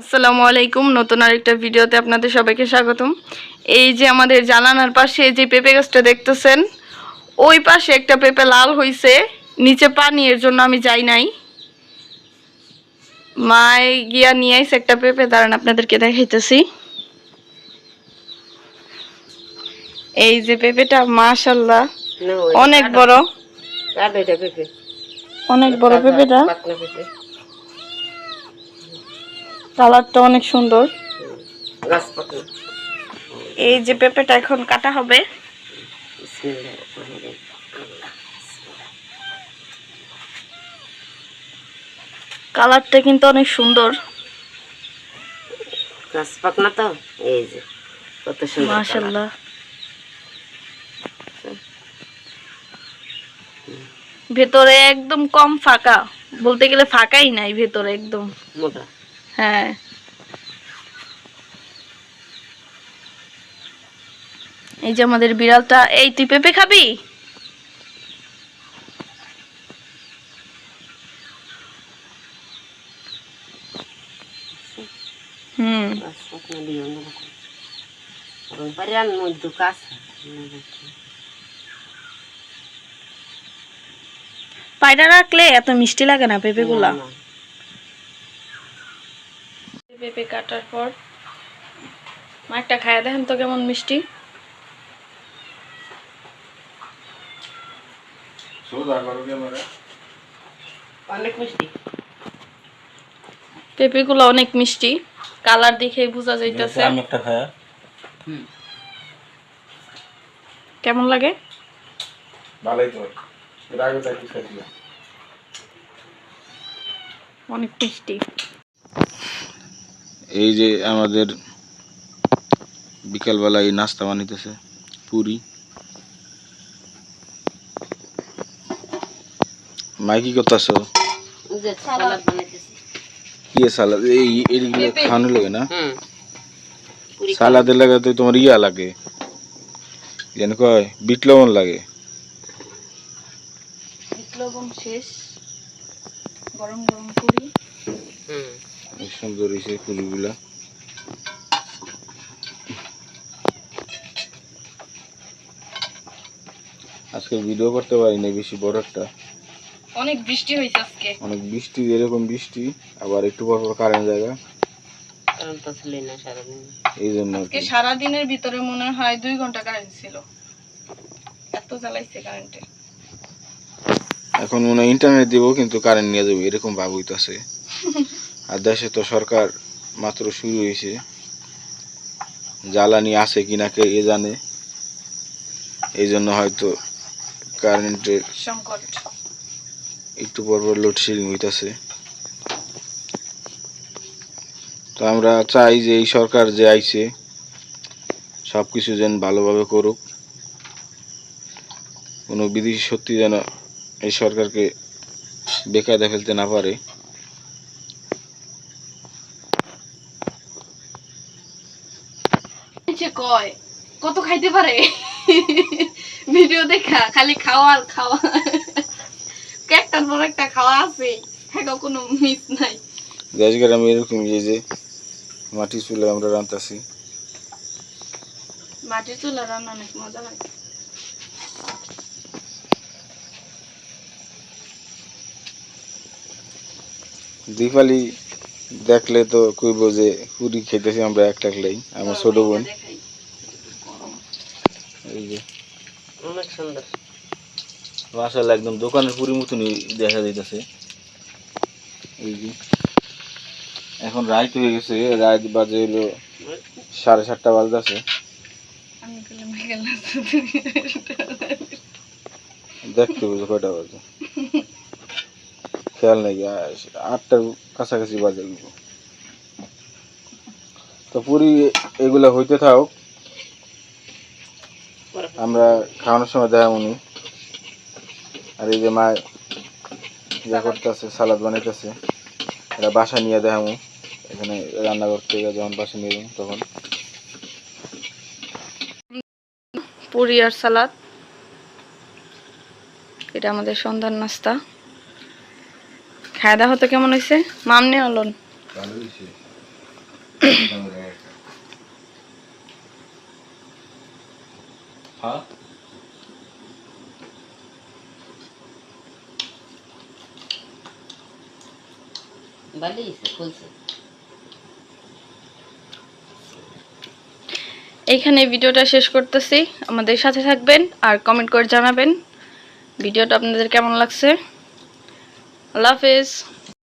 আসসালামু আলাইকুম। নতুন আরেকটা ভিডিওতে আপনাদের সবাইকে স্বাগতম। এই যে আমাদের জানালার পাশে যে পেঁপে গাছটা দেখতেছেন, ওই পাশে একটা পেঁপে লাল হইছে, নিচে পানি, এর জন্য আমি যাই নাই। মায় গিয়া নিয়ে আইছে একটা পেঁপে, দাঁড়ান আপনাদেরকে দেখাইতেছি। এই যে পেঁপেটা মাশাআল্লাহ অনেক বড়, অনেক বড় পেঁপেটা, কালারটা অনেক সুন্দর। এই যে পেঁপেটা এখন কাটা হবে। কালারটা কিন্তু অনেক সুন্দর, গাছ পাকনা তো, এই যে কত সুন্দর মাশাআল্লাহ। ভেতরে একদম কম ফাঁকা, বলতে গেলে ফাঁকাই নাই ভেতরে, একদম মোটা। হ্যাঁ, এই যে আমাদের বিড়ালটা। এই তুই পেঁপে খাবি? হুম, পায়রা রাখলে এত মিষ্টি লাগে না পেঁপে গুলা। পেঁপে কাটার পর মা একটা খায়া দেখেন তো কেমন মিষ্টি। অনেক মিষ্টি পেঁপে গুলো অনেক মিষ্টি, কালার দেখেই বোঝা যাইতেছে। আমি একটা খায়া কেমন লাগে? ভালোই তো, এর আগে তো একটু খাইছিলাম। অনেক মিষ্টি। এই যে আমাদের বিকালবেলা এই নাস্তা বানাইতেছে পুরি। মাই কি করতেছ? কি সালাদ? এইগুলো খাওয়ানো লাগে না? সালাদের লাগে তো তোমার ইয়া লাগে, যেন কয় বিট লবণ লাগে। বিট লবণ শেষ, গরম গরম পুরি। সুন্দর হয়েছে পুরিগুলা। আজকে ভিডিও করতে পারি না, বেশি বড় একটা, অনেক বৃষ্টি হয়েছে আজকে, অনেক বৃষ্টি, এরকম বৃষ্টি আবার একটু পর পর কারেন্ট জায়গা, এই জন্য সারাদিনের ভিতরে মনে হয় 2 ঘন্টা কারেন্ট ছিল, এত জ্বালাইছে কারেন্টে। এখন মনে হয় ইন্টারনেট দিব কিন্তু কারেন্ট নিয়ে যাবে, এরকম ভাব হইতাছে। আর দেশে তো সরকার মাত্র শুরু হয়েছে, জ্বালানি আছে কিনা কে এ জানে, এই জন্য হয়তো কারেন্টের সংকট। একটু পর পর লোডশেডিং হইতাছে। তো আমরা চাই যে এই সরকার যে আইছে সব কিছু যেন ভালোভাবে করুক, কোনো বিদেশি শক্তি যেন এই সরকারকে বেকায়দা ফেলতে না পারে। কয় কত খাইতে পারে ভিডিও দেখা, খালি খাওয়া আর খাওয়া, একটার পর একটা খাওয়া আছে, হ্যাঁ কোনো মিস নাই। আজকের আমি এরকম এই যে মাটি চুলে আমরা রান্তাছি। মাটির চুলা রান্না অনেক মজা লাগে। দীপালি দেখলে তো কইব যে পুরি খেতেছি আমরা এক টাকলাই, আমার ছোট বোন। এই যে অনেক সুন্দর, মাশাআল্লাহ একদম দোকানের পুরি মতনই দেখা যাইতেছে। এই যে এখন রাত হয়ে গেছে, রাত বাজে হলো 7:30 বাজতেছে। দেখতে বুঝো কয়টা বাজে, খেয়াল নেই, 8টার কাছাকাছি বাজে। তো পুরি এগুলা হইতে থাক, আমরা খাওয়ানোর সময় দেখা উনি। আর এই যে মা ইয়া করতেছে, সালাদ বানাইতেছে, এটা বাসা নিয়ে দেখামু। এখানে রান্না করতে যখন বাসা নিয়ে যাবো তখন। পুরি আর সালাদ, এটা আমাদের সন্ধ্যার নাস্তা। খাওয়া দাওয়া হতে কেমন হয়েছে মামনি? অলন ভালো হয়েছে। হ্যাঁ বালিয়েছে খুলছে। এইখানে ভিডিওটা শেষ করতেছি। আমাদের সাথে থাকবেন আর কমেন্ট করে জানাবেন ভিডিওটা আপনাদের কেমন লাগছে। আল্লাহ হাফেজ।